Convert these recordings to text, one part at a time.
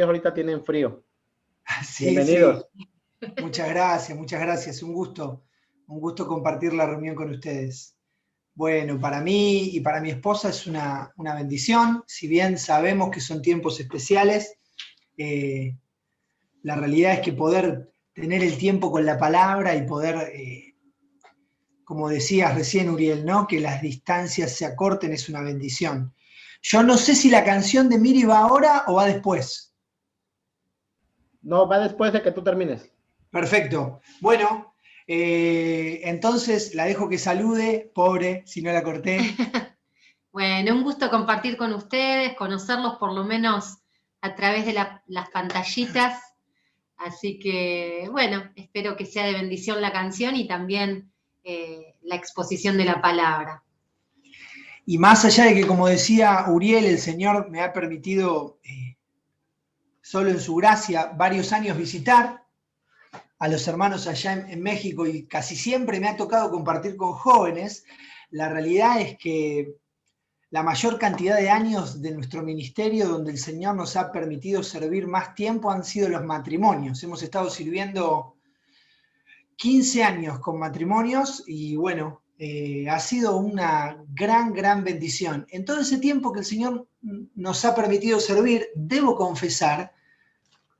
ahorita tienen frío. Sí, Bienvenidos. sí. Muchas gracias. Un gusto compartir la reunión con ustedes. Bueno, para mí y para mi esposa es una bendición. Si bien sabemos que son tiempos especiales, la realidad es que poder tener el tiempo con la palabra y poder, como decías recién, Uriel, ¿no? Que las distancias se acorten es una bendición. Yo no sé si la canción de Miri va ahora o va después. No, va después de que tú termines. Perfecto. Bueno, entonces la dejo que salude, pobre, si no la corté. Bueno, un gusto compartir con ustedes, conocerlos por lo menos a través de las pantallitas. Así que, bueno, espero que sea de bendición la canción y también la exposición de la palabra. Y más allá de que, como decía Uriel, el Señor me ha permitido, solo en su gracia, varios años visitar a los hermanos allá en México y casi siempre me ha tocado compartir con jóvenes, la realidad es que la mayor cantidad de años de nuestro ministerio donde el Señor nos ha permitido servir más tiempo han sido los matrimonios. Hemos estado sirviendo 15 años con matrimonios y bueno, ha sido una gran bendición. En todo ese tiempo que el Señor nos ha permitido servir, debo confesar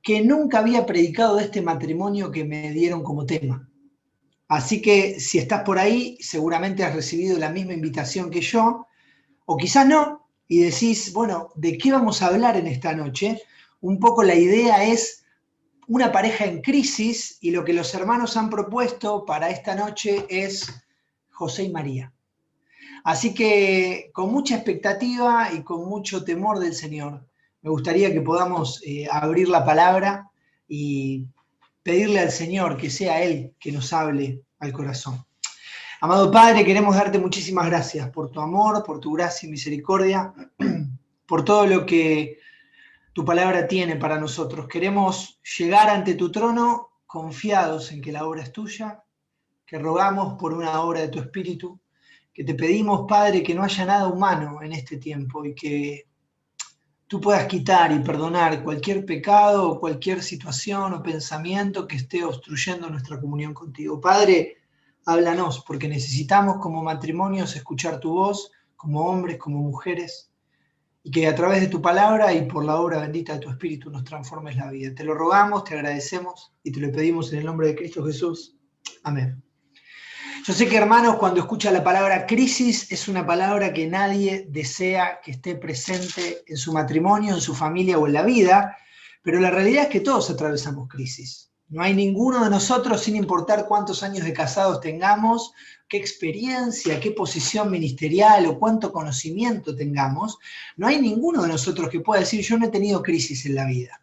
que nunca había predicado de este matrimonio que me dieron como tema. Así que si estás por ahí, seguramente has recibido la misma invitación que yo, o quizás no, y decís, bueno, ¿de qué vamos a hablar en esta noche? Un poco la idea es una pareja en crisis y lo que los hermanos han propuesto para esta noche es José y María. Así que con mucha expectativa y con mucho temor del Señor, me gustaría que podamos abrir la palabra y pedirle al Señor que sea Él que nos hable al corazón. Amado Padre, queremos darte muchísimas gracias por tu amor, por tu gracia y misericordia, por todo lo que tu palabra tiene para nosotros. Queremos llegar ante tu trono confiados en que la obra es tuya, que rogamos por una obra de tu Espíritu, que te pedimos, Padre, que no haya nada humano en este tiempo y que tú puedas quitar y perdonar cualquier pecado o cualquier situación o pensamiento que esté obstruyendo nuestra comunión contigo. Padre, háblanos, porque necesitamos como matrimonios escuchar tu voz, como hombres, como mujeres, y que a través de tu palabra y por la obra bendita de tu Espíritu nos transformes la vida. Te lo rogamos, te agradecemos y te lo pedimos en el nombre de Cristo Jesús. Amén. Yo sé que, hermanos, cuando escucha la palabra crisis, es una palabra que nadie desea que esté presente en su matrimonio, en su familia o en la vida, pero la realidad es que todos atravesamos crisis. No hay ninguno de nosotros, sin importar cuántos años de casados tengamos, qué experiencia, qué posición ministerial o cuánto conocimiento tengamos, no hay ninguno de nosotros que pueda decir yo no he tenido crisis en la vida.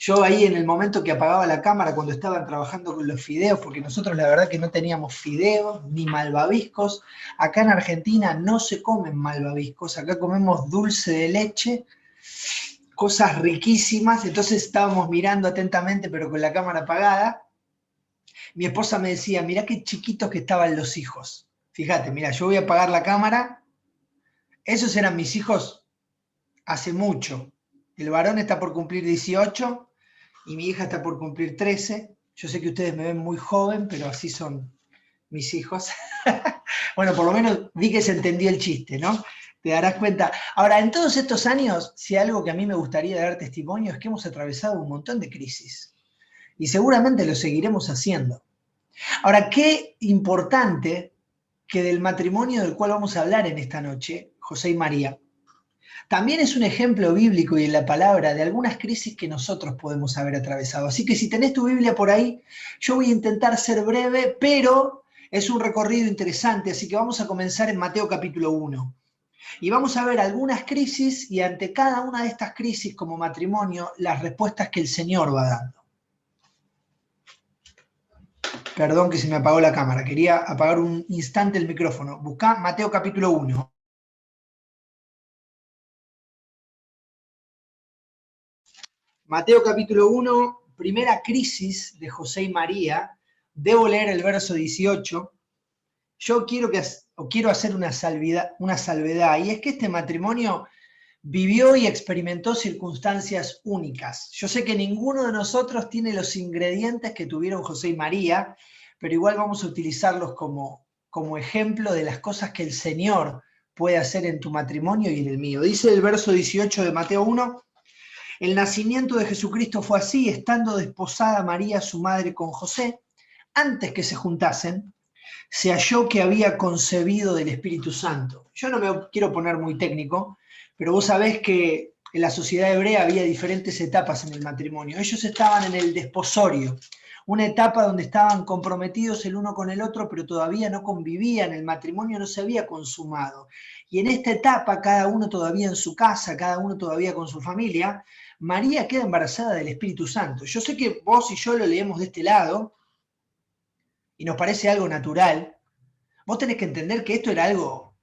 Yo ahí en el momento que apagaba la cámara cuando estaban trabajando con los fideos, porque nosotros la verdad que no teníamos fideos ni malvaviscos, acá en Argentina no se comen malvaviscos, acá comemos dulce de leche, cosas riquísimas, entonces estábamos mirando atentamente pero con la cámara apagada. Mi esposa me decía, mirá qué chiquitos que estaban los hijos. Fíjate, mira, yo voy a apagar la cámara, esos eran mis hijos hace mucho. El varón está por cumplir 18 y mi hija está por cumplir 13. Yo sé que ustedes me ven muy joven, pero así son mis hijos. Bueno, por lo menos vi que se entendió el chiste, ¿no? Te darás cuenta. Ahora, en todos estos años, si algo que a mí me gustaría dar testimonio es que hemos atravesado un montón de crisis. Y seguramente lo seguiremos haciendo. Ahora, qué importante que del matrimonio del cual vamos a hablar en esta noche, José y María, también es un ejemplo bíblico y en la palabra de algunas crisis que nosotros podemos haber atravesado. Así que si tenés tu Biblia por ahí, yo voy a intentar ser breve, pero es un recorrido interesante, así que vamos a comenzar en Mateo capítulo 1. Y vamos a ver algunas crisis y ante cada una de estas crisis como matrimonio, las respuestas que el Señor va dando. Perdón que se me apagó la cámara, quería apagar un instante el micrófono. Buscá Mateo capítulo 1. Mateo capítulo 1, primera crisis de José y María. Debo leer el verso 18. Yo quiero hacer una salvedad, y es que este matrimonio vivió y experimentó circunstancias únicas. Yo sé que ninguno de nosotros tiene los ingredientes que tuvieron José y María, pero igual vamos a utilizarlos como ejemplo de las cosas que el Señor puede hacer en tu matrimonio y en el mío. Dice el verso 18 de Mateo 1, el nacimiento de Jesucristo fue así, estando desposada María, su madre, con José, antes que se juntasen, se halló que había concebido del Espíritu Santo. Yo no me quiero poner muy técnico, pero vos sabés que en la sociedad hebrea había diferentes etapas en el matrimonio. Ellos estaban en el desposorio, una etapa donde estaban comprometidos el uno con el otro, pero todavía no convivían, el matrimonio no se había consumado. Y en esta etapa, cada uno todavía en su casa, cada uno todavía con su familia, María queda embarazada del Espíritu Santo. Yo sé que vos y yo lo leemos de este lado, y nos parece algo natural. Vos tenés que entender que esto era algo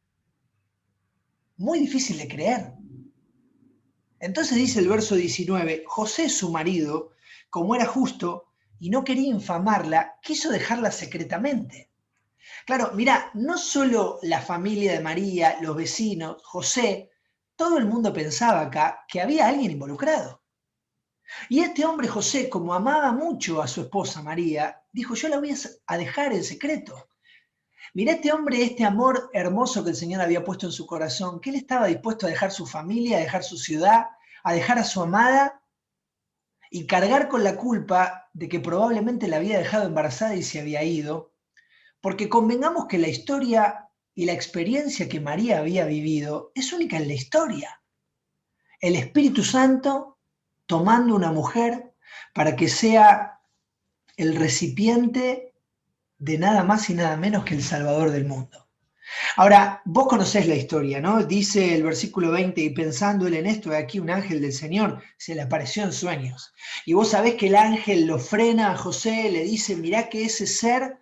muy difícil de creer. Entonces dice el verso 19, José, su marido, como era justo y no quería infamarla, quiso dejarla secretamente. Claro, mirá, no solo la familia de María, los vecinos, José, todo el mundo pensaba acá que había alguien involucrado. Y este hombre José, como amaba mucho a su esposa María, dijo, yo la voy a dejar en secreto. Mirá este hombre, este amor hermoso que el Señor había puesto en su corazón, que él estaba dispuesto a dejar su familia, a dejar su ciudad, a dejar a su amada y cargar con la culpa de que probablemente la había dejado embarazada y se había ido, porque convengamos que la historia y la experiencia que María había vivido es única en la historia. El Espíritu Santo tomando una mujer para que sea el recipiente de nada más y nada menos que el Salvador del mundo. Ahora, vos conocés la historia, ¿no? Dice el versículo 20, y pensando él en esto, aquí un ángel del Señor se le apareció en sueños. Y vos sabés que el ángel lo frena a José, le dice, mirá que ese ser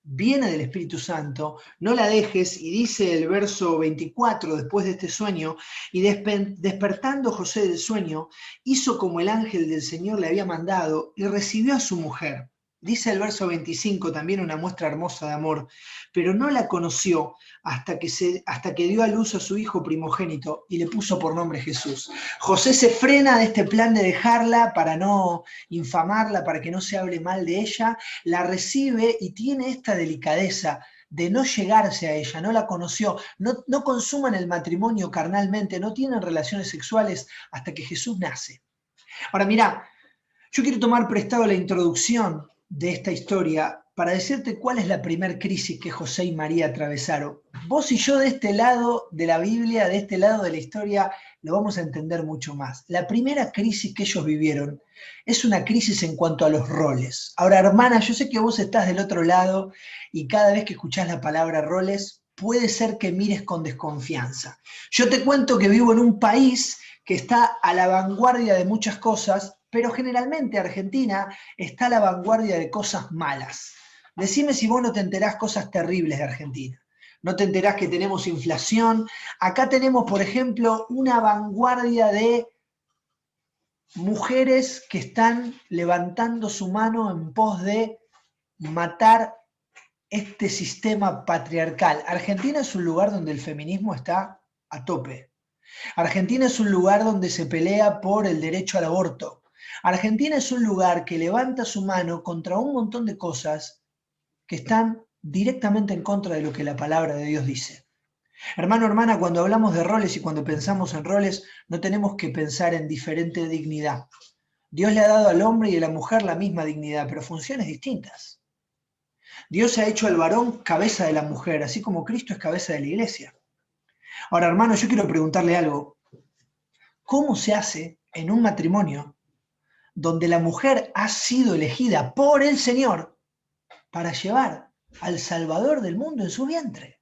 viene del Espíritu Santo, no la dejes, y dice el verso 24, después de este sueño, y despertando José del sueño, hizo como el ángel del Señor le había mandado, y recibió a su mujer. Dice el verso 25, también una muestra hermosa de amor, pero no la conoció hasta que dio a luz a su hijo primogénito y le puso por nombre Jesús. José se frena de este plan de dejarla para no infamarla, para que no se hable mal de ella, la recibe y tiene esta delicadeza de no llegarse a ella, no la conoció, no consuman el matrimonio carnalmente, no tienen relaciones sexuales hasta que Jesús nace. Ahora mira, yo quiero tomar prestado la introducción de esta historia para decirte cuál es la primer crisis que José y María atravesaron. Vos y yo de este lado de la Biblia, de este lado de la historia, lo vamos a entender mucho más. La primera crisis que ellos vivieron es una crisis en cuanto a los roles. Ahora, hermana, yo sé que vos estás del otro lado y cada vez que escuchás la palabra roles, puede ser que mires con desconfianza. Yo te cuento que vivo en un país que está a la vanguardia de muchas cosas, pero generalmente Argentina está a la vanguardia de cosas malas. Decime si vos no te enterás cosas terribles de Argentina. No te enterás que tenemos inflación. Acá tenemos, por ejemplo, una vanguardia de mujeres que están levantando su mano en pos de matar este sistema patriarcal. Argentina es un lugar donde el feminismo está a tope. Argentina es un lugar donde se pelea por el derecho al aborto. Argentina es un lugar que levanta su mano contra un montón de cosas que están directamente en contra de lo que la palabra de Dios dice. Hermano, hermana, cuando hablamos de roles y cuando pensamos en roles, no tenemos que pensar en diferente dignidad. Dios le ha dado al hombre y a la mujer la misma dignidad, pero funciones distintas. Dios ha hecho al varón cabeza de la mujer, así como Cristo es cabeza de la iglesia. Ahora, hermano, yo quiero preguntarle algo. ¿Cómo se hace en un matrimonio donde la mujer ha sido elegida por el Señor para llevar al Salvador del mundo en su vientre?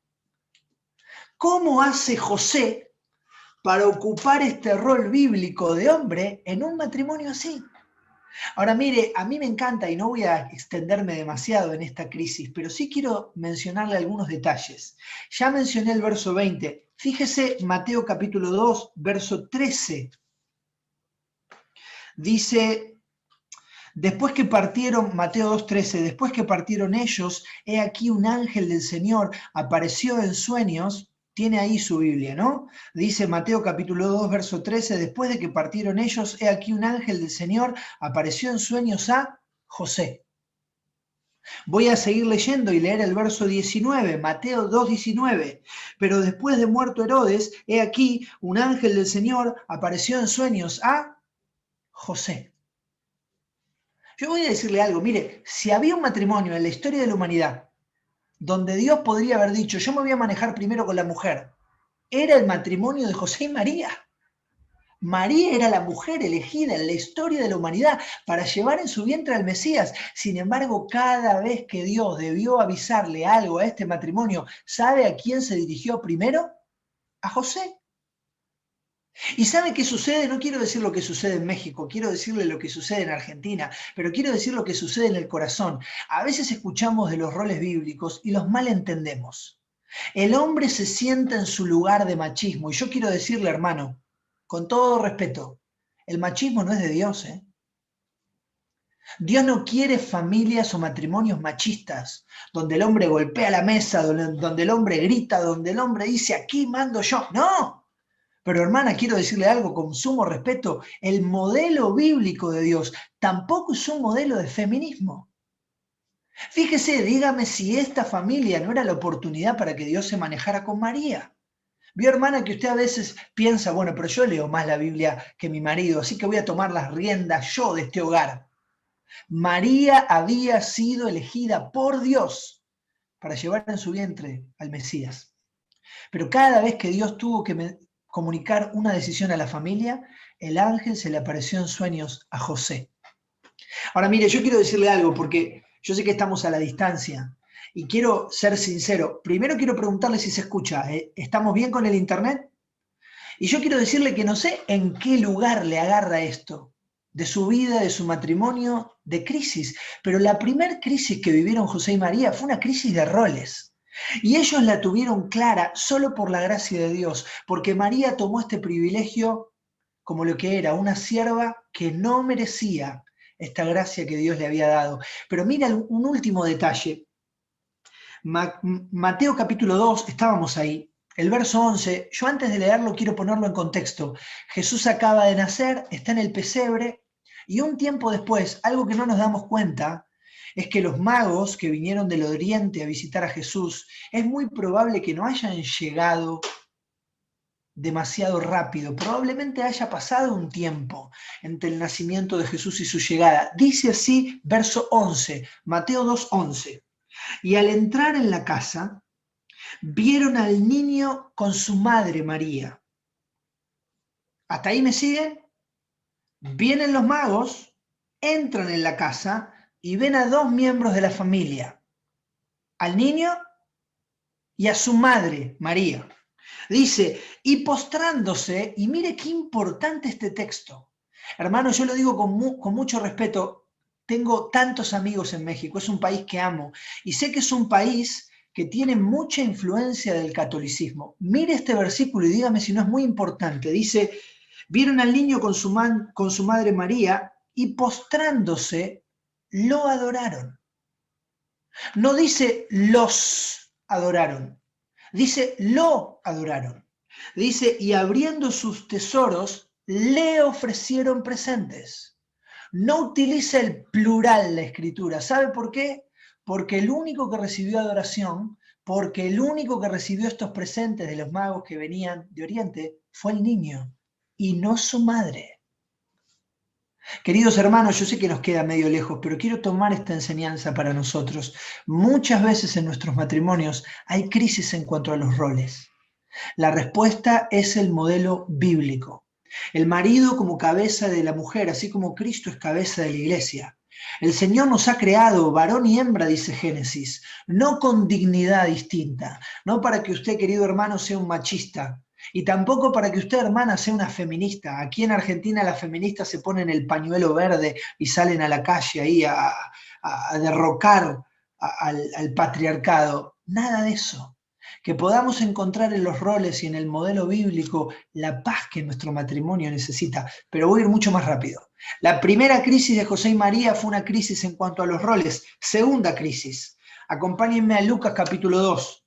¿Cómo hace José para ocupar este rol bíblico de hombre en un matrimonio así? Ahora mire, a mí me encanta y no voy a extenderme demasiado en esta crisis, pero sí quiero mencionarle algunos detalles. Ya mencioné el verso 20. Fíjese Mateo capítulo 2, verso 13. Dice, después que partieron, Mateo 2:13, después que partieron ellos, he aquí un ángel del Señor apareció en sueños tiene ahí su Biblia, ¿no? Dice Mateo capítulo 2, verso 13, después de que partieron ellos, he aquí un ángel del Señor apareció en sueños a José. Voy a seguir leyendo y leer el verso 19, Mateo 2, 19. Pero después de muerto Herodes, he aquí un ángel del Señor apareció en sueños a José. Yo voy a decirle algo, mire, si había un matrimonio en la historia de la humanidad donde Dios podría haber dicho, yo me voy a manejar primero con la mujer, era el matrimonio de José y María. María era la mujer elegida en la historia de la humanidad para llevar en su vientre al Mesías. Sin embargo, cada vez que Dios debió avisarle algo a este matrimonio, ¿sabe a quién se dirigió primero? A José. ¿Y sabe qué sucede? No quiero decir lo que sucede en México, quiero decirle lo que sucede en Argentina, pero quiero decir lo que sucede en el corazón. A veces escuchamos de los roles bíblicos y los malentendemos. El hombre se sienta en su lugar de machismo, y yo quiero decirle, hermano, con todo respeto, el machismo no es de Dios, ¿eh? Dios no quiere familias o matrimonios machistas, donde el hombre golpea la mesa, donde el hombre grita, donde el hombre dice, aquí mando yo. No. Pero hermana, quiero decirle algo con sumo respeto, el modelo bíblico de Dios tampoco es un modelo de feminismo. Fíjese, dígame si esta familia no era la oportunidad para que Dios se manejara con María. Vio, hermana, que usted a veces piensa, bueno, pero yo leo más la Biblia que mi marido, así que voy a tomar las riendas yo de este hogar. María había sido elegida por Dios para llevar en su vientre al Mesías. Pero cada vez que Dios tuvo que comunicar una decisión a la familia, el ángel se le apareció en sueños a José. Ahora, mire, yo quiero decirle algo, porque yo sé que estamos a la distancia, y quiero ser sincero. Primero quiero preguntarle si se escucha. ¿Estamos bien con el internet? Y yo quiero decirle que no sé en qué lugar le agarra esto, de su vida, de su matrimonio, de crisis. Pero la primer crisis que vivieron José y María fue una crisis de roles. Y ellos la tuvieron clara solo por la gracia de Dios, porque María tomó este privilegio como lo que era, una sierva que no merecía esta gracia que Dios le había dado. Pero mira un último detalle. Mateo capítulo 2, estábamos ahí, el verso 11, yo antes de leerlo quiero ponerlo en contexto. Jesús acaba de nacer, está en el pesebre, y un tiempo después, algo que no nos damos cuenta, es que los magos que vinieron del oriente a visitar a Jesús, es muy probable que no hayan llegado demasiado rápido, probablemente haya pasado un tiempo entre el nacimiento de Jesús y su llegada. Dice así, verso 11, Mateo 2, 11. Y al entrar en la casa, vieron al niño con su madre María. ¿Hasta ahí me siguen? Vienen los magos, entran en la casa y ven a dos miembros de la familia, al niño y a su madre María. Dice, y postrándose, y mire qué importante este texto. Hermano, yo lo digo con mucho respeto. Tengo tantos amigos en México, es un país que amo, y sé que es un país que tiene mucha influencia del catolicismo. Mire este versículo y dígame si no es muy importante. Dice, vieron al niño con su madre María, y postrándose, lo adoraron. No dice los adoraron, dice lo adoraron. Dice, y abriendo sus tesoros, le ofrecieron presentes. No utiliza el plural la Escritura. ¿Sabe por qué? Porque el único que recibió adoración, porque el único que recibió estos presentes de los magos que venían de Oriente fue el niño y no su madre. Queridos hermanos, yo sé que nos queda medio lejos, pero quiero tomar esta enseñanza para nosotros. Muchas veces en nuestros matrimonios hay crisis en cuanto a los roles. La respuesta es el modelo bíblico. El marido como cabeza de la mujer, así como Cristo es cabeza de la iglesia. El Señor nos ha creado varón y hembra, dice Génesis, no con dignidad distinta, no para que usted, querido hermano, sea un machista, y tampoco para que usted, hermana, sea una feminista. Aquí en Argentina las feministas se ponen el pañuelo verde y salen a la calle ahí a derrocar al patriarcado. Nada de eso. Que podamos encontrar en los roles y en el modelo bíblico la paz que nuestro matrimonio necesita. Pero voy a ir mucho más rápido. La primera crisis de José y María fue una crisis en cuanto a los roles. Segunda crisis. Acompáñenme a Lucas capítulo 2.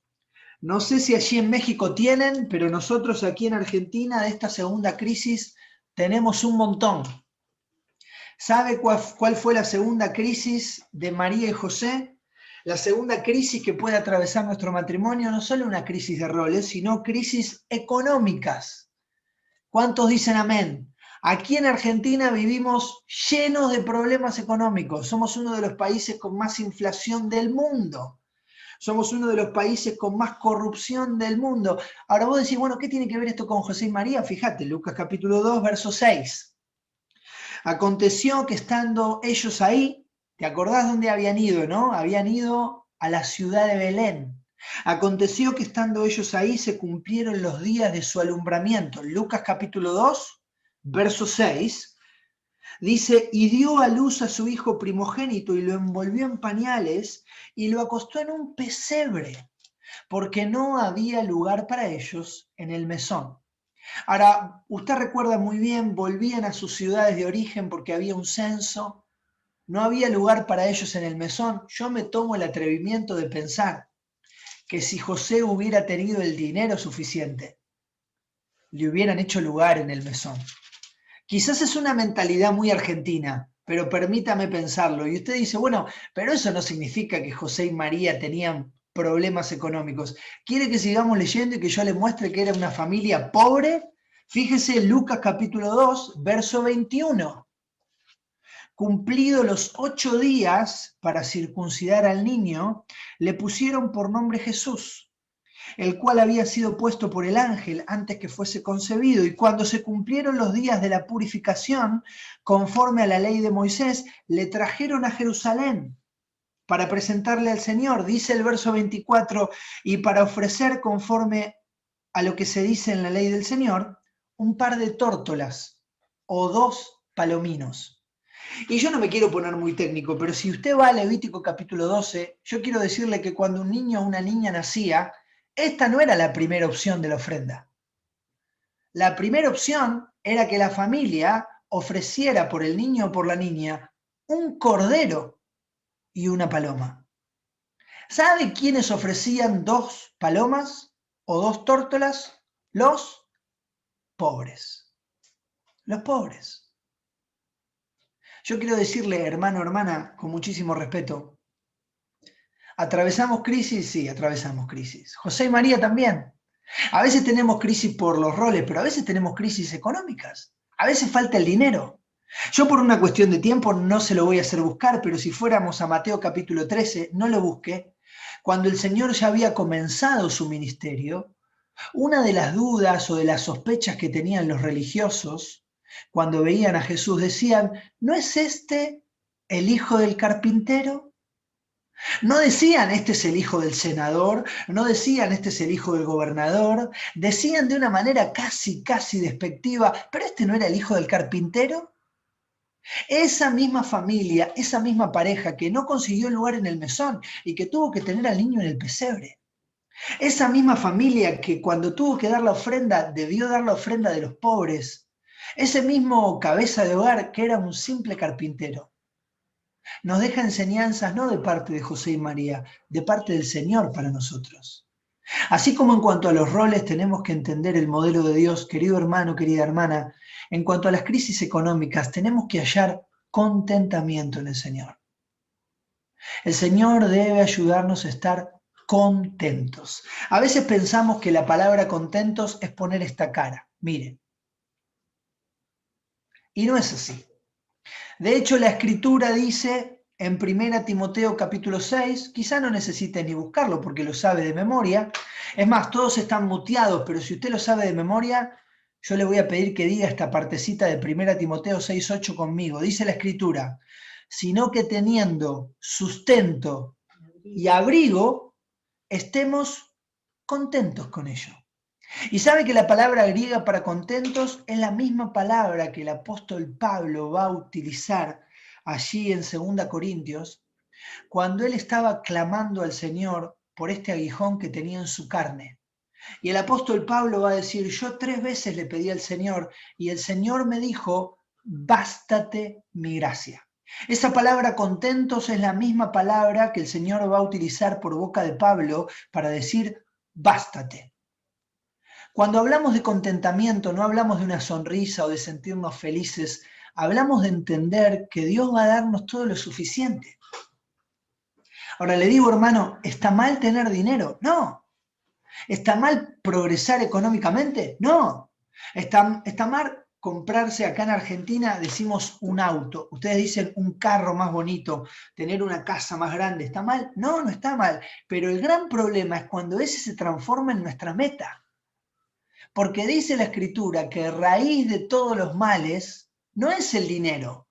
No sé si allí en México tienen, pero nosotros aquí en Argentina de esta segunda crisis tenemos un montón. ¿Sabe cuál fue la segunda crisis de María y José? La segunda crisis que puede atravesar nuestro matrimonio, no solo una crisis de roles, sino crisis económicas. ¿Cuántos dicen amén? Aquí en Argentina vivimos llenos de problemas económicos. Somos uno de los países con más inflación del mundo. Somos uno de los países con más corrupción del mundo. Ahora vos decís, bueno, ¿qué tiene que ver esto con José y María? Fíjate, Lucas capítulo 2, verso 6. Aconteció que estando ellos ahí, ¿te acordás dónde habían ido, no? Habían ido a la ciudad de Belén. Aconteció que estando ellos ahí se cumplieron los días de su alumbramiento. Lucas capítulo 2, verso 6. Dice, y dio a luz a su hijo primogénito y lo envolvió en pañales y lo acostó en un pesebre, porque no había lugar para ellos en el mesón. Ahora, usted recuerda muy bien, volvían a sus ciudades de origen porque había un censo, no había lugar para ellos en el mesón. Yo me tomo el atrevimiento de pensar que si José hubiera tenido el dinero suficiente, le hubieran hecho lugar en el mesón. Quizás es una mentalidad muy argentina, pero permítame pensarlo. Y usted dice, bueno, pero eso no significa que José y María tenían problemas económicos. ¿Quiere que sigamos leyendo y que yo le muestre que era una familia pobre? Fíjese Lucas capítulo 2, verso 21. Cumplidos los 8 días para circuncidar al niño, le pusieron por nombre Jesús, el cual había sido puesto por el ángel antes que fuese concebido. Y cuando se cumplieron los días de la purificación, conforme a la ley de Moisés, le trajeron a Jerusalén para presentarle al Señor. Dice el verso 24, y para ofrecer conforme a lo que se dice en la ley del Señor, un par de tórtolas o 2 palominos. Y yo no me quiero poner muy técnico, pero si usted va a Levítico capítulo 12, yo quiero decirle que cuando un niño o una niña nacía, esta no era la primera opción de la ofrenda. La primera opción era que la familia ofreciera por el niño o por la niña un cordero y una paloma. ¿Sabe quiénes ofrecían 2 palomas o 2 tórtolas? Los pobres. Los pobres. Yo quiero decirle, hermano, hermana, con muchísimo respeto, ¿atravesamos crisis? Sí, atravesamos crisis. José y María también. A veces tenemos crisis por los roles, pero a veces tenemos crisis económicas. A veces falta el dinero. Yo por una cuestión de tiempo no se lo voy a hacer buscar, pero si fuéramos a Mateo capítulo 13, no lo busque. Cuando el Señor ya había comenzado su ministerio, una de las dudas o de las sospechas que tenían los religiosos cuando veían a Jesús decían, ¿no es este el hijo del carpintero? No decían, este es el hijo del senador, no decían, este es el hijo del gobernador, decían de una manera casi despectiva, ¿pero este no era el hijo del carpintero? Esa misma familia, esa misma pareja que no consiguió lugar en el mesón y que tuvo que tener al niño en el pesebre. Esa misma familia que cuando tuvo que dar la ofrenda, debió dar la ofrenda de los pobres. Ese mismo cabeza de hogar que era un simple carpintero. Nos deja enseñanzas no de parte de José y María, de parte del Señor para nosotros. Así como en cuanto a los roles tenemos que entender el modelo de Dios, querido hermano, querida hermana, en cuanto a las crisis económicas tenemos que hallar contentamiento en el Señor. El Señor debe ayudarnos a estar contentos. A veces pensamos que la palabra contentos es poner esta cara, miren. Y no es así. De hecho, la Escritura dice en 1 Timoteo capítulo 6, quizá no necesite ni buscarlo porque lo sabe de memoria. Es más, todos están muteados, pero si usted lo sabe de memoria, yo le voy a pedir que diga esta partecita de 1 Timoteo 6:8 conmigo. Dice la Escritura, sino que teniendo sustento y abrigo, estemos contentos con ello. Y sabe que la palabra griega para contentos es la misma palabra que el apóstol Pablo va a utilizar allí en 2 Corintios, cuando él estaba clamando al Señor por este aguijón que tenía en su carne. Y el apóstol Pablo va a decir, yo 3 veces le pedí al Señor y el Señor me dijo, bástate mi gracia. Esa palabra contentos es la misma palabra que el Señor va a utilizar por boca de Pablo para decir bástate. Cuando hablamos de contentamiento, no hablamos de una sonrisa o de sentirnos felices, hablamos de entender que Dios va a darnos todo lo suficiente. Ahora le digo, hermano, ¿está mal tener dinero? No. ¿Está mal progresar económicamente? No. ¿Está mal comprarse acá en Argentina, decimos un auto? Ustedes dicen un carro más bonito, tener una casa más grande. ¿Está mal? No, no está mal. Pero el gran problema es cuando ese se transforma en nuestra meta. Porque dice la Escritura que raíz de todos los males no es el dinero.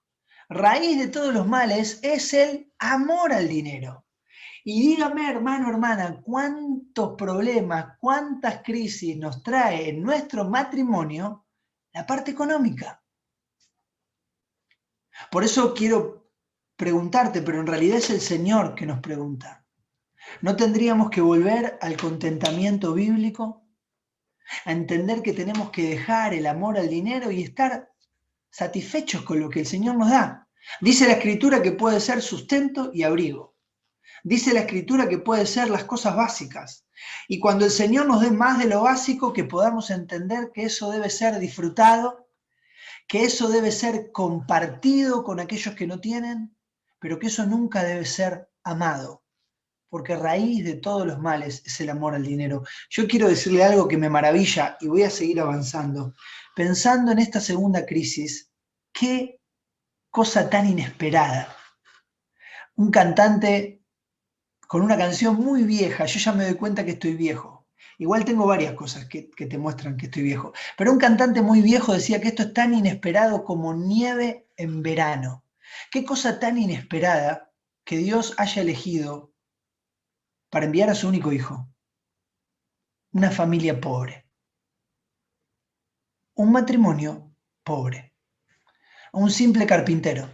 Raíz de todos los males es el amor al dinero. Y dígame, hermano, hermana, cuántos problemas, cuántas crisis nos trae en nuestro matrimonio la parte económica. Por eso quiero preguntarte, pero en realidad es el Señor que nos pregunta. ¿No tendríamos que volver al contentamiento bíblico? A entender que tenemos que dejar el amor al dinero y estar satisfechos con lo que el Señor nos da. Dice la Escritura que puede ser sustento y abrigo. Dice la Escritura que puede ser las cosas básicas. Y cuando el Señor nos dé más de lo básico, que podamos entender que eso debe ser disfrutado, que eso debe ser compartido con aquellos que no tienen, pero que eso nunca debe ser amado. Porque raíz de todos los males es el amor al dinero. Yo quiero decirle algo que me maravilla y voy a seguir avanzando. Pensando en esta segunda crisis, qué cosa tan inesperada. Un cantante con una canción muy vieja, yo ya me doy cuenta que estoy viejo. Igual tengo varias cosas que te muestran que estoy viejo. Pero un cantante muy viejo decía que esto es tan inesperado como nieve en verano. Qué cosa tan inesperada que Dios haya elegido para enviar a su único hijo, una familia pobre, un matrimonio pobre, un simple carpintero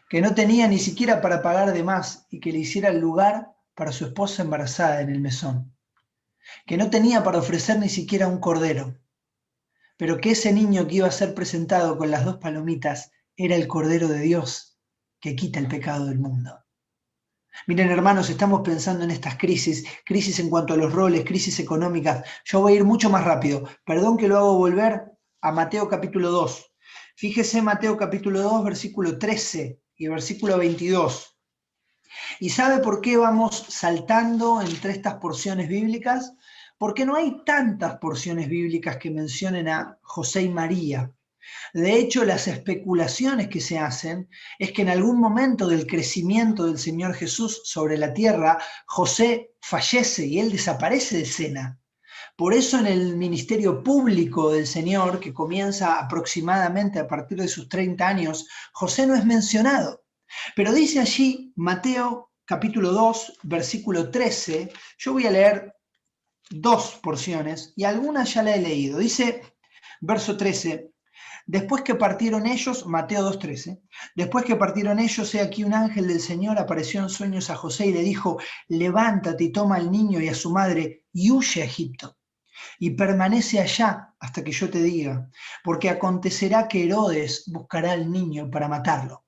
que no tenía ni siquiera para pagar de más y que le hiciera el lugar para su esposa embarazada en el mesón, que no tenía para ofrecer ni siquiera un cordero, pero que ese niño que iba a ser presentado con las 2 palomitas era el Cordero de Dios que quita el pecado del mundo. Miren, hermanos, estamos pensando en estas crisis en cuanto a los roles, crisis económicas. Yo voy a ir mucho más rápido. Perdón que lo hago volver a Mateo capítulo 2. Fíjese Mateo capítulo 2, versículo 13 y versículo 22. ¿Y sabe por qué vamos saltando entre estas porciones bíblicas? Porque no hay tantas porciones bíblicas que mencionen a José y María. De hecho, las especulaciones que se hacen es que en algún momento del crecimiento del Señor Jesús sobre la tierra, José fallece y él desaparece de escena. Por eso en el ministerio público del Señor, que comienza aproximadamente a partir de sus 30 años, José no es mencionado. Pero dice allí Mateo capítulo 2, versículo 13, yo voy a leer 2 porciones y algunas ya la he leído. Dice, verso 13, después que partieron ellos, Mateo 2.13, después que partieron ellos, he aquí un ángel del Señor apareció en sueños a José y le dijo, levántate y toma al niño y a su madre y huye a Egipto y permanece allá hasta que yo te diga, porque acontecerá que Herodes buscará al niño para matarlo.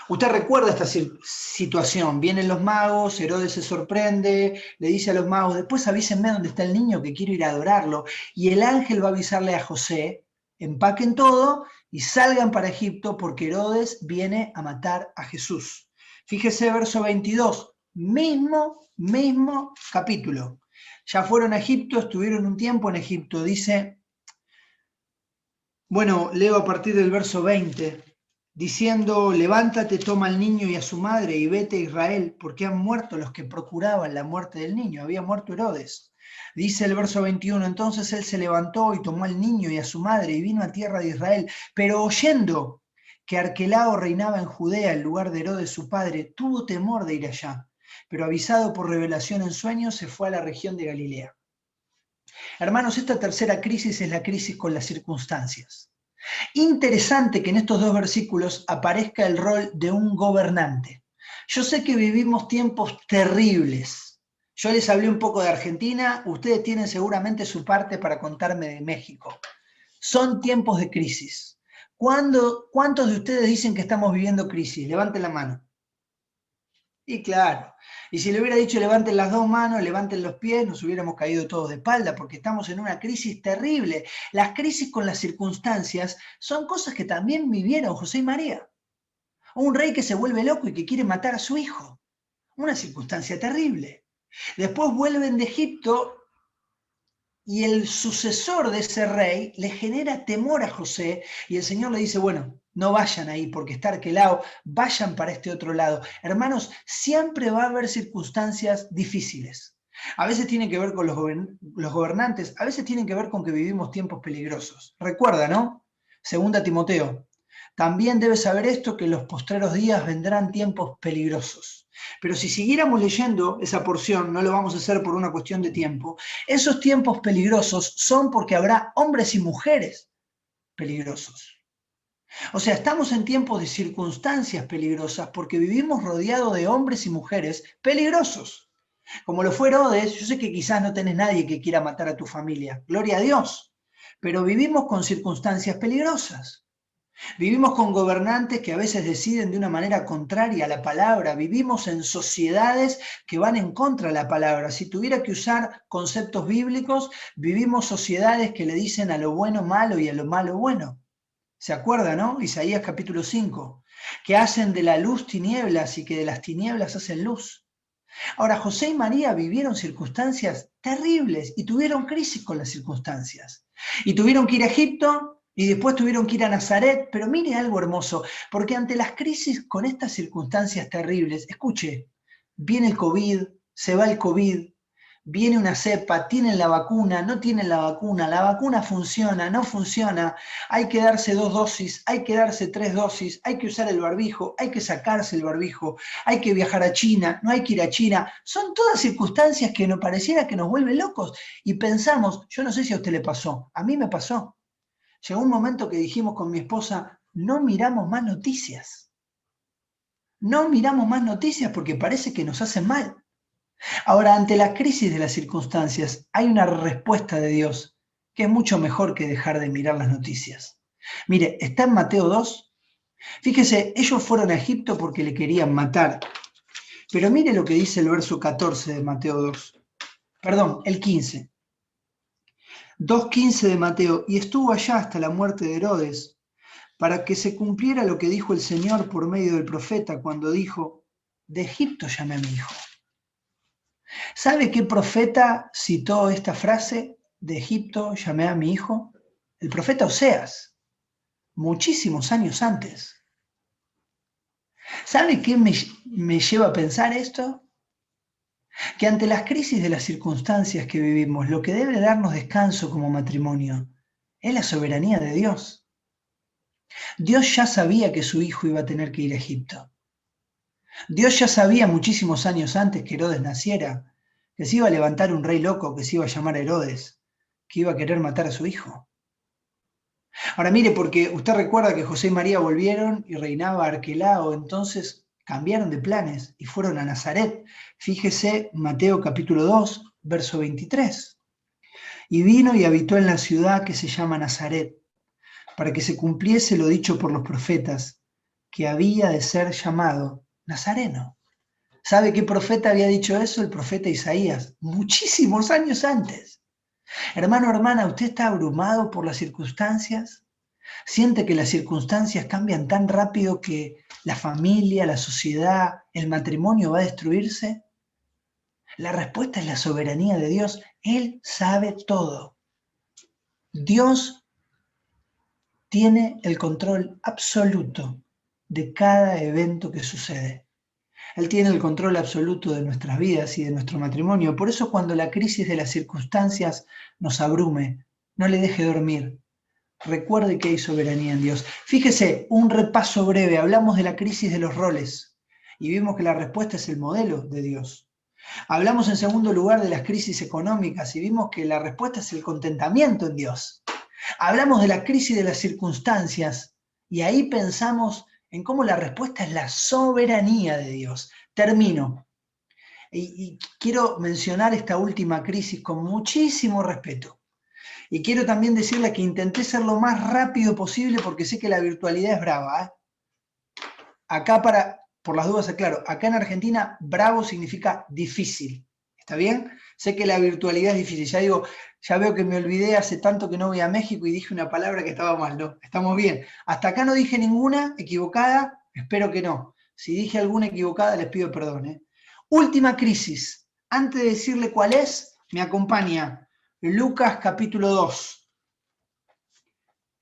Usted recuerda esta situación, vienen los magos, Herodes se sorprende, le dice a los magos, después avísenme dónde está el niño que quiero ir a adorarlo, y el ángel va a avisarle a José, empaquen todo y salgan para Egipto porque Herodes viene a matar a Jesús. Fíjese verso 22, mismo capítulo. Ya fueron a Egipto, estuvieron un tiempo en Egipto, dice, bueno, leo a partir del verso 20, diciendo, levántate, toma al niño y a su madre y vete a Israel, porque han muerto los que procuraban la muerte del niño, había muerto Herodes. Dice el verso 21, entonces él se levantó y tomó al niño y a su madre y vino a tierra de Israel, pero oyendo que Arquelao reinaba en Judea en lugar de Herodes su padre, tuvo temor de ir allá, pero avisado por revelación en sueños se fue a la región de Galilea. Hermanos, esta tercera crisis es la crisis con las circunstancias. Interesante que en estos 2 versículos aparezca el rol de un gobernante. Yo sé que vivimos tiempos terribles. Yo les hablé un poco de Argentina, ustedes tienen seguramente su parte para contarme de México. Son tiempos de crisis. ¿Cuántos de ustedes dicen que estamos viviendo crisis? Levanten la mano. Y claro, y si le hubiera dicho levanten las dos manos, levanten los pies, nos hubiéramos caído todos de espalda, porque estamos en una crisis terrible. Las crisis con las circunstancias son cosas que también vivieron José y María. Un rey que se vuelve loco y que quiere matar a su hijo. Una circunstancia terrible. Después vuelven de Egipto y el sucesor de ese rey le genera temor a José y el Señor le dice, bueno, no vayan ahí porque está Arquelao, vayan para este otro lado. Hermanos, siempre va a haber circunstancias difíciles. A veces tienen que ver con los gobernantes, a veces tienen que ver con que vivimos tiempos peligrosos. Recuerda, ¿no? 2 Timoteo. También debes saber esto, que en los postreros días vendrán tiempos peligrosos. Pero si siguiéramos leyendo esa porción, no lo vamos a hacer por una cuestión de tiempo, esos tiempos peligrosos son porque habrá hombres y mujeres peligrosos. O sea, estamos en tiempos de circunstancias peligrosas porque vivimos rodeados de hombres y mujeres peligrosos. Como lo fue Herodes, yo sé que quizás no tenés nadie que quiera matar a tu familia, gloria a Dios, pero vivimos con circunstancias peligrosas. Vivimos con gobernantes que a veces deciden de una manera contraria a la palabra. Vivimos en sociedades que van en contra de la palabra. Si tuviera que usar conceptos bíblicos, vivimos sociedades que le dicen a lo bueno malo y a lo malo bueno. ¿Se acuerda, no? Isaías capítulo 5. Que hacen de la luz tinieblas y que de las tinieblas hacen luz. Ahora, José y María vivieron circunstancias terribles y tuvieron crisis con las circunstancias. Y tuvieron que ir a Egipto y después tuvieron que ir a Nazaret. Pero mire algo hermoso, porque ante las crisis con estas circunstancias terribles, escuche, viene el COVID, se va el COVID, viene una cepa, tienen la vacuna, no tienen la vacuna funciona, no funciona, hay que darse 2 dosis, hay que darse 3 dosis, hay que usar el barbijo, hay que sacarse el barbijo, hay que viajar a China, no hay que ir a China. Son todas circunstancias que nos pareciera que nos vuelven locos y pensamos, yo no sé si a usted le pasó, a mí me pasó. Llegó un momento que dijimos con mi esposa, no miramos más noticias. No miramos más noticias porque parece que nos hacen mal. Ahora, ante la crisis de las circunstancias, hay una respuesta de Dios que es mucho mejor que dejar de mirar las noticias. Mire, está en Mateo 2. Fíjese, ellos fueron a Egipto porque le querían matar. Pero mire lo que dice el verso 14 de Mateo 2. Perdón, el 15. 2:15 de Mateo. Y estuvo allá hasta la muerte de Herodes, para que se cumpliera lo que dijo el Señor por medio del profeta cuando dijo, de Egipto llamé a mi hijo. ¿Sabe qué profeta citó esta frase? De Egipto llamé a mi hijo. El profeta Oseas, muchísimos años antes. ¿Sabe qué me lleva a pensar esto? Que ante las crisis de las circunstancias que vivimos, lo que debe darnos descanso como matrimonio es la soberanía de Dios. Dios ya sabía que su hijo iba a tener que ir a Egipto. Dios ya sabía muchísimos años antes que Herodes naciera que se iba a levantar un rey loco que se iba a llamar Herodes, que iba a querer matar a su hijo. Ahora mire, porque usted recuerda que José y María volvieron y reinaba Arquelao, entonces cambiaron de planes y fueron a Nazaret. Fíjese Mateo capítulo 2, verso 23. Y vino y habitó en la ciudad que se llama Nazaret, para que se cumpliese lo dicho por los profetas, que había de ser llamado Nazareno. ¿Sabe qué profeta había dicho eso? El profeta Isaías, muchísimos años antes. Hermano, hermana, ¿usted está abrumado por las circunstancias? ¿Siente que las circunstancias cambian tan rápido que la familia, la sociedad, el matrimonio va a destruirse? La respuesta es la soberanía de Dios. Él sabe todo. Dios tiene el control absoluto de cada evento que sucede. Él tiene el control absoluto de nuestras vidas y de nuestro matrimonio. Por eso cuando la crisis de las circunstancias nos abrume, no le deje dormir. Recuerde que hay soberanía en Dios. Fíjese, un repaso breve. Hablamos de la crisis de los roles y vimos que la respuesta es el modelo de Dios. Hablamos en segundo lugar de las crisis económicas y vimos que la respuesta es el contentamiento en Dios. Hablamos de la crisis de las circunstancias y ahí pensamos en cómo la respuesta es la soberanía de Dios. Termino. Y quiero mencionar esta última crisis con muchísimo respeto. Y quiero también decirle que intenté ser lo más rápido posible porque sé que la virtualidad es brava. Acá Por las dudas aclaro, acá en Argentina bravo significa difícil. ¿Está bien? Sé que la virtualidad es difícil. Ya digo, ya veo que me olvidé hace tanto que no voy a México y dije una palabra que estaba mal, ¿no? Estamos bien. Hasta acá no dije ninguna equivocada, espero que no. Si dije alguna equivocada, les pido perdón, ¿eh? Última crisis. Antes de decirle cuál es, me acompaña Lucas capítulo 2.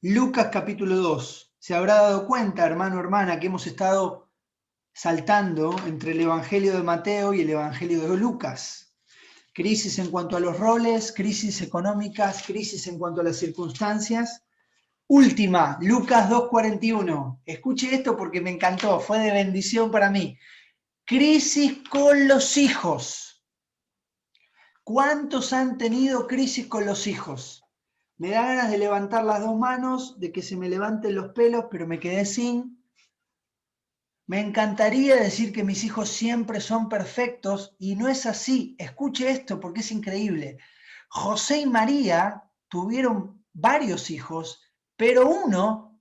Lucas capítulo 2. Se habrá dado cuenta, hermano o hermana, que hemos estado saltando entre el Evangelio de Mateo y el Evangelio de Lucas. Crisis en cuanto a los roles, crisis económicas, crisis en cuanto a las circunstancias. Última, Lucas 2:41. Escuche esto porque me encantó, fue de bendición para mí. Crisis con los hijos. ¿Cuántos han tenido crisis con los hijos? Me da ganas de levantar las dos manos, de que se me levanten los pelos, pero me quedé sin. Me encantaría decir que mis hijos siempre son perfectos y no es así. Escuche esto porque es increíble. José y María tuvieron varios hijos, pero uno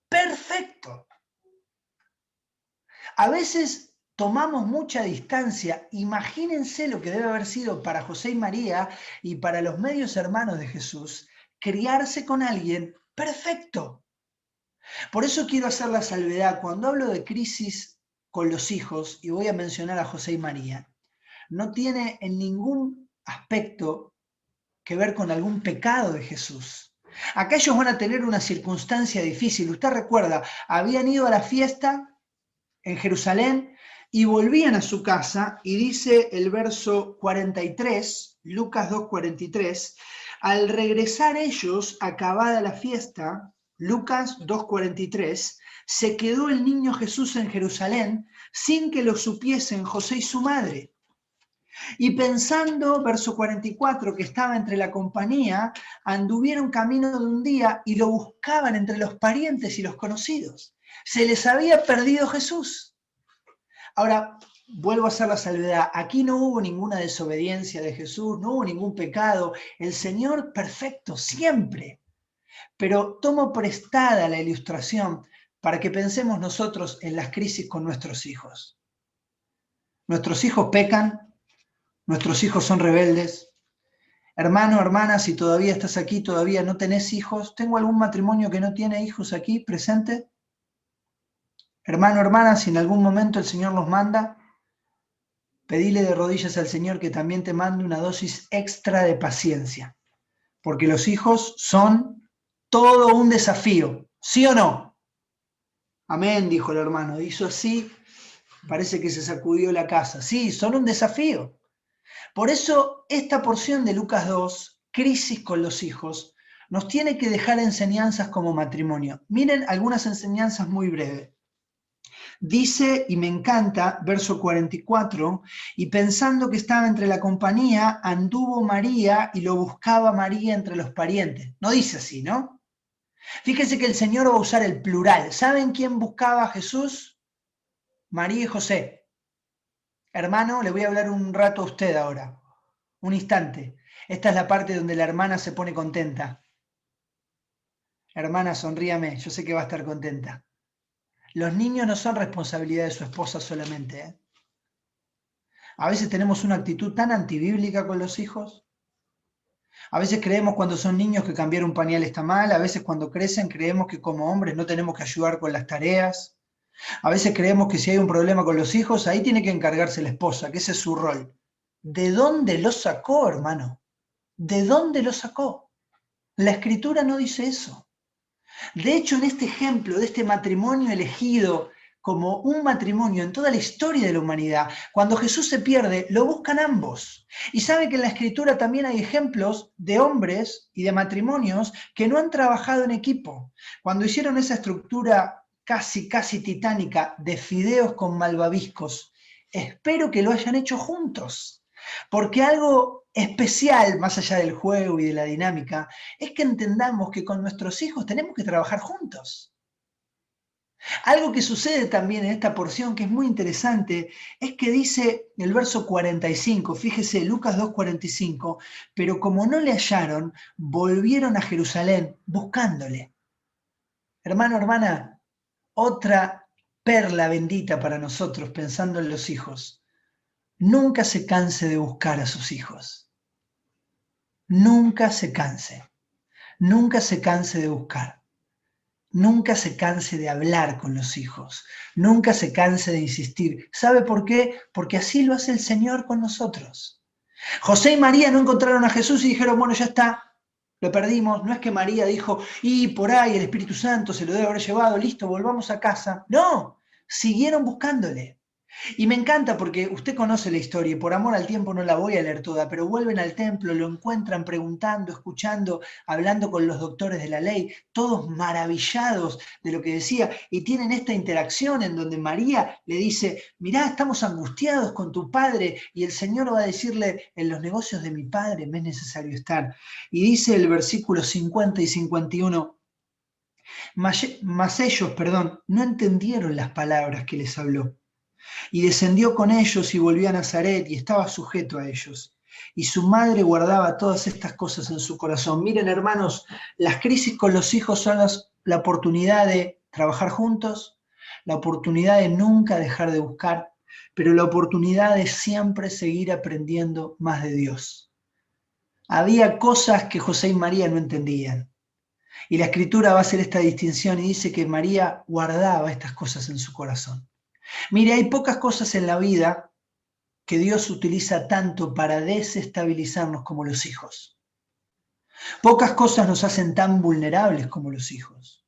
perfecto. A veces tomamos mucha distancia. Imagínense lo que debe haber sido para José y María y para los medios hermanos de Jesús criarse con alguien perfecto. Por eso quiero hacer la salvedad. Cuando hablo de crisis con los hijos, y voy a mencionar a José y María, no tiene en ningún aspecto que ver con algún pecado de Jesús. Acá ellos van a tener una circunstancia difícil. Usted recuerda, habían ido a la fiesta en Jerusalén y volvían a su casa, y dice el verso 43, Lucas 2:43, al regresar ellos, acabada la fiesta, Lucas 2:43, se quedó el niño Jesús en Jerusalén sin que lo supiesen José y su madre. Y pensando, verso 44, que estaba entre la compañía, anduvieron camino de un día y lo buscaban entre los parientes y los conocidos. Se les había perdido Jesús. Ahora, vuelvo a hacer la salvedad. Aquí no hubo ninguna desobediencia de Jesús, no hubo ningún pecado. El Señor perfecto, siempre. Pero tomo prestada la ilustración para que pensemos nosotros en las crisis con nuestros hijos. Nuestros hijos pecan, nuestros hijos son rebeldes. Hermano, hermana, si todavía estás aquí, todavía no tenés hijos. ¿Tengo algún matrimonio que no tiene hijos aquí presente? Hermano, hermana, si en algún momento el Señor los manda, pedile de rodillas al Señor que también te mande una dosis extra de paciencia, porque los hijos son todo un desafío, ¿sí o no? Amén, dijo el hermano. Hizo así, parece que se sacudió la casa. Sí, son un desafío. Por eso esta porción de Lucas 2, crisis con los hijos, nos tiene que dejar enseñanzas como matrimonio. Miren algunas enseñanzas muy breves. Dice, y me encanta, verso 44, y pensando que estaba entre la compañía, anduvo María y lo buscaba María entre los parientes. No dice así, ¿no? Fíjese que el Señor va a usar el plural. ¿Saben quién buscaba a Jesús? María y José. Hermano, le voy a hablar un rato a usted ahora, un instante. Esta es la parte donde la hermana se pone contenta. Hermana, sonríame, yo sé que va a estar contenta. Los niños no son responsabilidad de su esposa solamente, ¿eh? A veces tenemos una actitud tan antibíblica con los hijos. A veces creemos cuando son niños que cambiar un pañal está mal. A veces cuando crecen creemos que como hombres no tenemos que ayudar con las tareas. A veces creemos que si hay un problema con los hijos, ahí tiene que encargarse la esposa, que ese es su rol. ¿De dónde lo sacó, hermano? ¿De dónde lo sacó? La Escritura no dice eso. De hecho, en este ejemplo de este matrimonio elegido como un matrimonio en toda la historia de la humanidad, cuando Jesús se pierde, lo buscan ambos. Y sabe que en la Escritura también hay ejemplos de hombres y de matrimonios que no han trabajado en equipo. Cuando hicieron esa estructura casi titánica de fideos con malvaviscos, espero que lo hayan hecho juntos. Porque algo especial, más allá del juego y de la dinámica, es que entendamos que con nuestros hijos tenemos que trabajar juntos. Algo que sucede también en esta porción que es muy interesante es que dice el verso 45, fíjese, Lucas 2:45, pero como no le hallaron, volvieron a Jerusalén buscándole. Hermano, hermana, otra perla bendita para nosotros, pensando en los hijos. Nunca se canse de buscar a sus hijos. Nunca se canse. Nunca se canse de buscar. Nunca se canse de hablar con los hijos. Nunca se canse de insistir. ¿Sabe por qué? Porque así lo hace el Señor con nosotros. José y María no encontraron a Jesús y dijeron, bueno, ya está, lo perdimos. No es que María dijo, y por ahí el Espíritu Santo se lo debe haber llevado, listo, volvamos a casa. No, siguieron buscándole. Y me encanta porque usted conoce la historia y por amor al tiempo no la voy a leer toda, pero vuelven al templo, lo encuentran preguntando, escuchando, hablando con los doctores de la ley, todos maravillados de lo que decía, y tienen esta interacción en donde María le dice, mirá, estamos angustiados con tu padre, y el Señor va a decirle, en los negocios de mi padre me es necesario estar. Y dice el versículo 50 y 51, mas ellos, no entendieron las palabras que les habló. Y descendió con ellos y volvió a Nazaret y estaba sujeto a ellos. Y su madre guardaba todas estas cosas en su corazón. Miren, hermanos, las crisis con los hijos son la oportunidad de trabajar juntos, la oportunidad de nunca dejar de buscar, pero la oportunidad de siempre seguir aprendiendo más de Dios. Había cosas que José y María no entendían. Y la Escritura va a hacer esta distinción y dice que María guardaba estas cosas en su corazón. Mire, hay pocas cosas en la vida que Dios utiliza tanto para desestabilizarnos como los hijos. Pocas cosas nos hacen tan vulnerables como los hijos.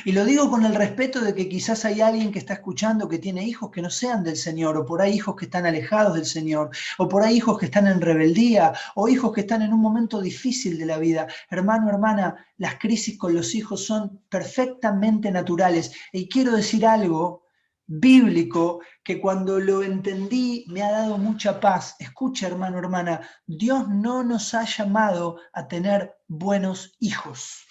Y lo digo con el respeto de que quizás hay alguien que está escuchando que tiene hijos que no sean del Señor, o por ahí hijos que están alejados del Señor, o por ahí hijos que están en rebeldía, o hijos que están en un momento difícil de la vida. Hermano, hermana, las crisis con los hijos son perfectamente naturales. Y quiero decir algo bíblico que cuando lo entendí me ha dado mucha paz. Escucha, hermano, hermana, Dios no nos ha llamado a tener buenos hijos.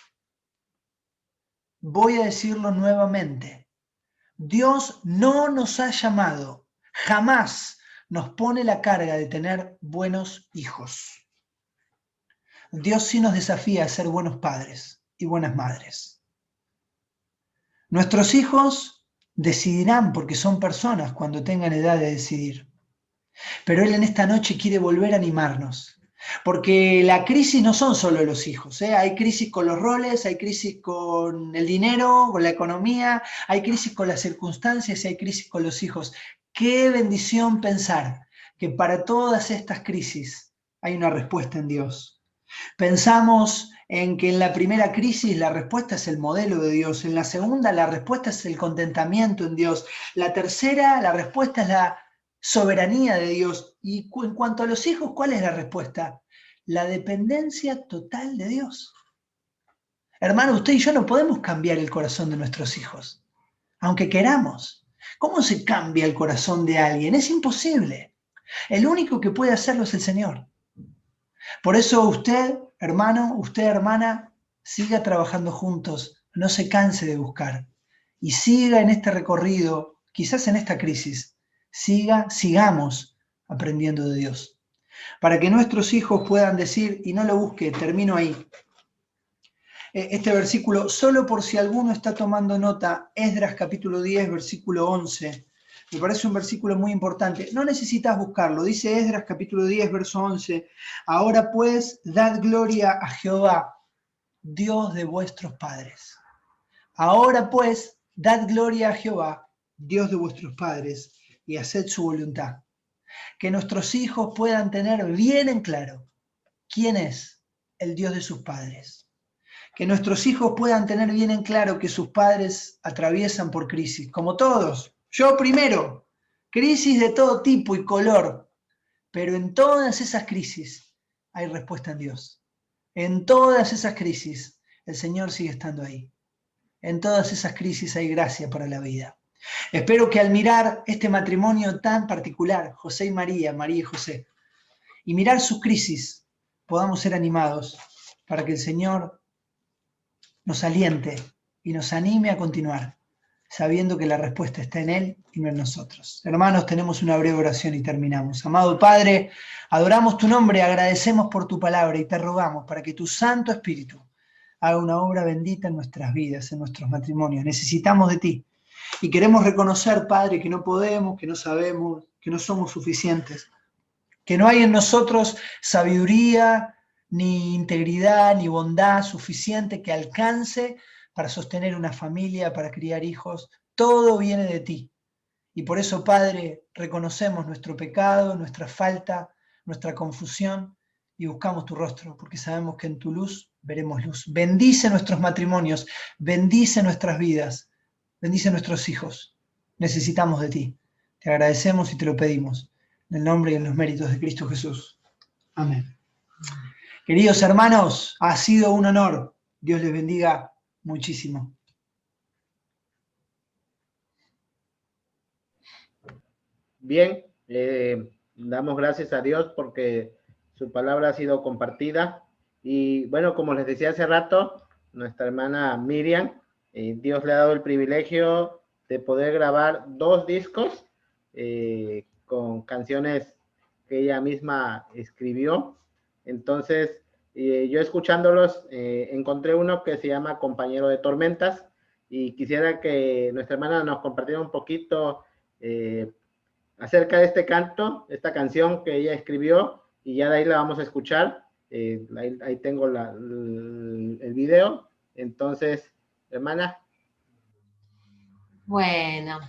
Voy a decirlo nuevamente. Dios no nos ha llamado, jamás nos pone la carga de tener buenos hijos. Dios sí nos desafía a ser buenos padres y buenas madres. Nuestros hijos decidirán porque son personas cuando tengan edad de decidir. Pero Él en esta noche quiere volver a animarnos, porque la crisis no son solo los hijos, ¿eh? Hay crisis con los roles, hay crisis con el dinero, con la economía, hay crisis con las circunstancias y hay crisis con los hijos. Qué bendición pensar que para todas estas crisis hay una respuesta en Dios. Pensamos en que en la primera crisis la respuesta es el modelo de Dios, en la segunda la respuesta es el contentamiento en Dios, la tercera la respuesta es la soberanía de Dios. Y en cuanto a los hijos, ¿cuál es la respuesta? La dependencia total de Dios. Hermano, usted y yo no podemos cambiar el corazón de nuestros hijos, aunque queramos. ¿Cómo se cambia el corazón de alguien? Es imposible. El único que puede hacerlo es el Señor. Por eso usted, hermano, usted, hermana, siga trabajando juntos, no se canse de buscar y siga en este recorrido, quizás en esta crisis, sigamos aprendiendo de Dios, para que nuestros hijos puedan decir, y no lo busque, termino ahí, este versículo, solo por si alguno está tomando nota, Esdras capítulo 10, versículo 11, me parece un versículo muy importante. No necesitas buscarlo. Dice Esdras capítulo 10, verso 11. Ahora pues, dad gloria a Jehová, Dios de vuestros padres. Ahora pues, dad gloria a Jehová, Dios de vuestros padres, y haced su voluntad. Que nuestros hijos puedan tener bien en claro quién es el Dios de sus padres. Que nuestros hijos puedan tener bien en claro que sus padres atraviesan por crisis, como todos. Yo primero, crisis de todo tipo y color, pero en todas esas crisis hay respuesta en Dios. En todas esas crisis el Señor sigue estando ahí. En todas esas crisis hay gracia para la vida. Espero que al mirar este matrimonio tan particular, José y María, María y José, y mirar sus crisis, podamos ser animados para que el Señor nos aliente y nos anime a continuar, sabiendo que la respuesta está en Él y no en nosotros. Hermanos, tenemos una breve oración y terminamos. Amado Padre, adoramos tu nombre, agradecemos por tu palabra y te rogamos para que tu Santo Espíritu haga una obra bendita en nuestras vidas, en nuestros matrimonios. Necesitamos de ti. Y queremos reconocer, Padre, que no podemos, que no sabemos, que no somos suficientes, que no hay en nosotros sabiduría, ni integridad, ni bondad suficiente que alcance para sostener una familia, para criar hijos. Todo viene de ti. Y por eso, Padre, reconocemos nuestro pecado, nuestra falta, nuestra confusión y buscamos tu rostro, porque sabemos que en tu luz veremos luz. Bendice nuestros matrimonios, bendice nuestras vidas, bendice nuestros hijos. Necesitamos de ti. Te agradecemos y te lo pedimos. En el nombre y en los méritos de Cristo Jesús. Amén. Queridos hermanos, ha sido un honor. Dios les bendiga muchísimo. Bien, damos gracias a Dios porque su palabra ha sido compartida. Y bueno, como les decía hace rato, nuestra hermana Miriam, Dios le ha dado el privilegio de poder grabar 2 discos con canciones que ella misma escribió. Entonces, yo escuchándolos, encontré uno que se llama Compañero de Tormentas, y quisiera que nuestra hermana nos compartiera un poquito acerca de este canto, esta canción que ella escribió, y ya de ahí la vamos a escuchar. Ahí tengo el video. Entonces, hermana. Bueno,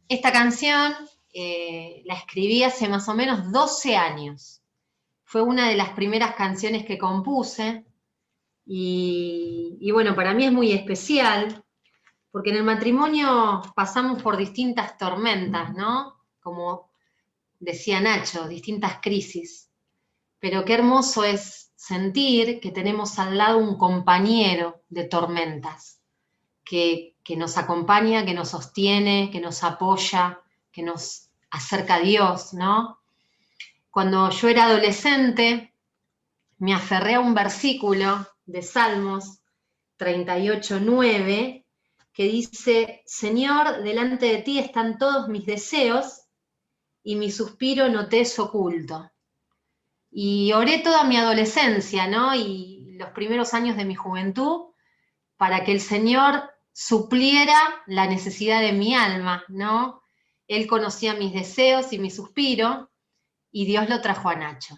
esta canción la escribí hace más o menos 12 años. Fue una de las primeras canciones que compuse y bueno, para mí es muy especial porque en el matrimonio pasamos por distintas tormentas, ¿no? Como decía Nacho, distintas crisis. Pero qué hermoso es sentir que tenemos al lado un compañero de tormentas, que nos acompaña, que nos sostiene, que nos apoya, que nos acerca a Dios, ¿no? Cuando yo era adolescente, me aferré a un versículo de Salmos 38:9, que dice: Señor, delante de ti están todos mis deseos, y mi suspiro no te es oculto. Y oré toda mi adolescencia, ¿no? Y los primeros años de mi juventud, para que el Señor supliera la necesidad de mi alma, ¿no? Él conocía mis deseos y mi suspiro, y Dios lo trajo a Nacho.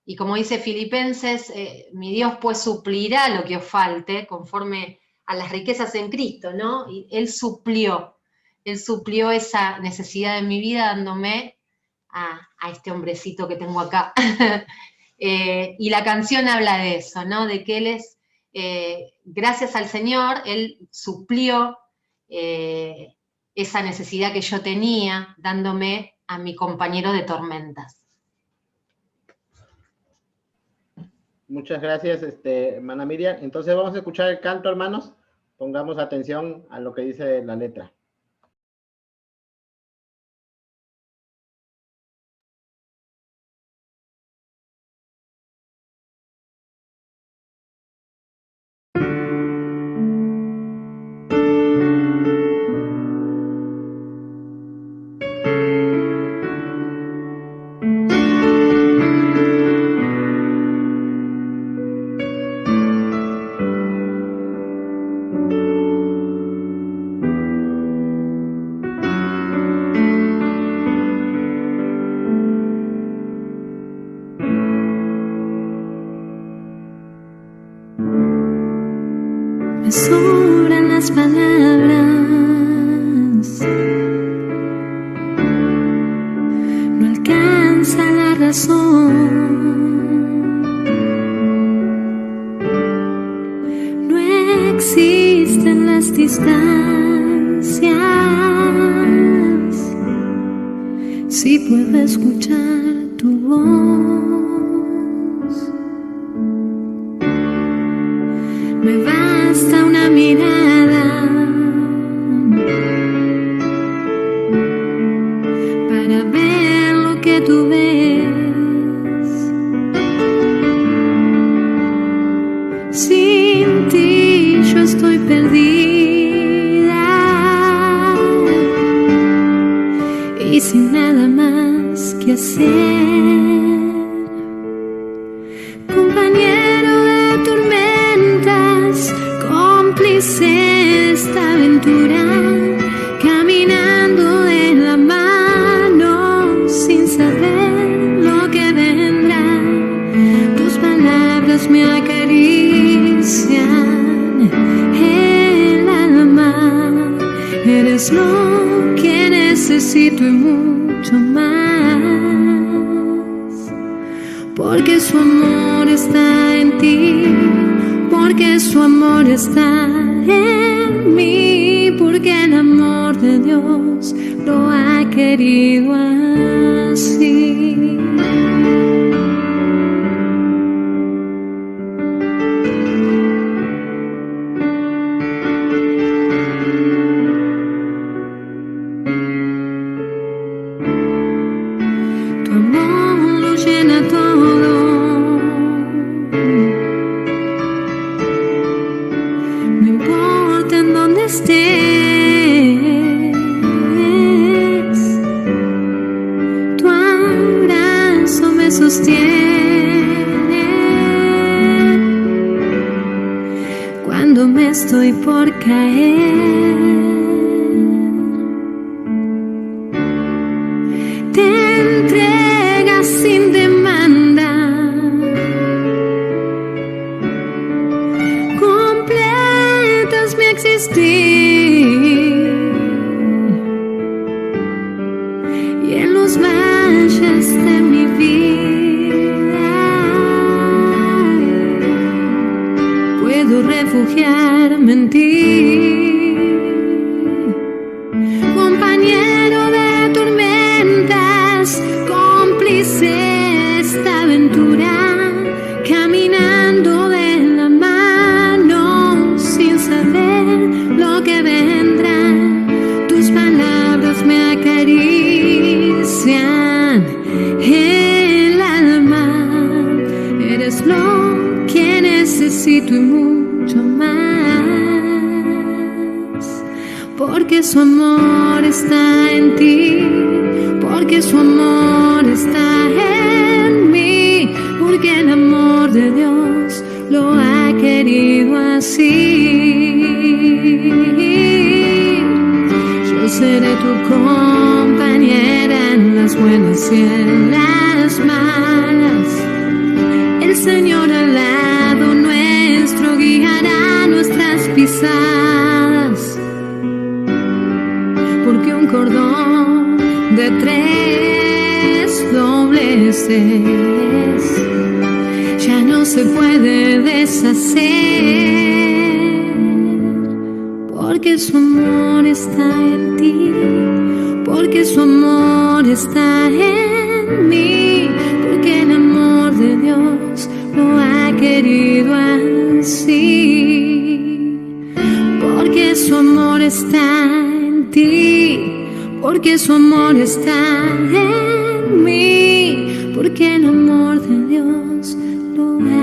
Y como dice Filipenses, mi Dios pues suplirá lo que os falte conforme a las riquezas en Cristo, ¿no? Y Él suplió esa necesidad de mi vida dándome a este hombrecito que tengo acá. Y la canción habla de eso, ¿no? De que Él es, gracias al Señor, Él suplió esa necesidad que yo tenía, dándome a mi compañero de tormentas. Muchas gracias, hermana Miriam. Entonces vamos a escuchar el canto, hermanos. Pongamos atención a lo que dice la letra. Me sobran las palabras, no alcanza la razón, no existen las distancias, si puedo escuchar tu voz, me basta una mirada para ver lo que tú ves. Sin ti yo estoy perdida y sin nada más que hacer. Compañero de tormentas, cómplice esta aventura, camino necesito y mucho más, porque su amor está en ti, porque su amor está en mí, porque el amor de Dios lo ha querido así. Tu amor lo llena todo, no importa en dónde estés, tu abrazo me sostiene cuando me estoy por caer. Te entregas sin demanda, completas mi existir, y en los valles de mi vida puedo refugiarme en ti. Compañero de tormentas, cómplice esta aventura, caminando de la mano sin saber lo que vendrá. Tus palabras me acarician el alma, eres lo que necesito y mucho más, porque su amor está en ti, porque su amor está en mí, porque el amor de Dios lo ha querido así. Yo seré tu compañera en las buenas y en las malas. El Señor al lado nuestro guiará nuestras pisadas, porque un cordón de 3 dobleces ya no se puede deshacer, porque su amor está en ti, porque su amor está en mí, porque el amor de Dios lo ha querido así, porque su amor está en ti, porque su amor está en mí, porque el amor de Dios lo ha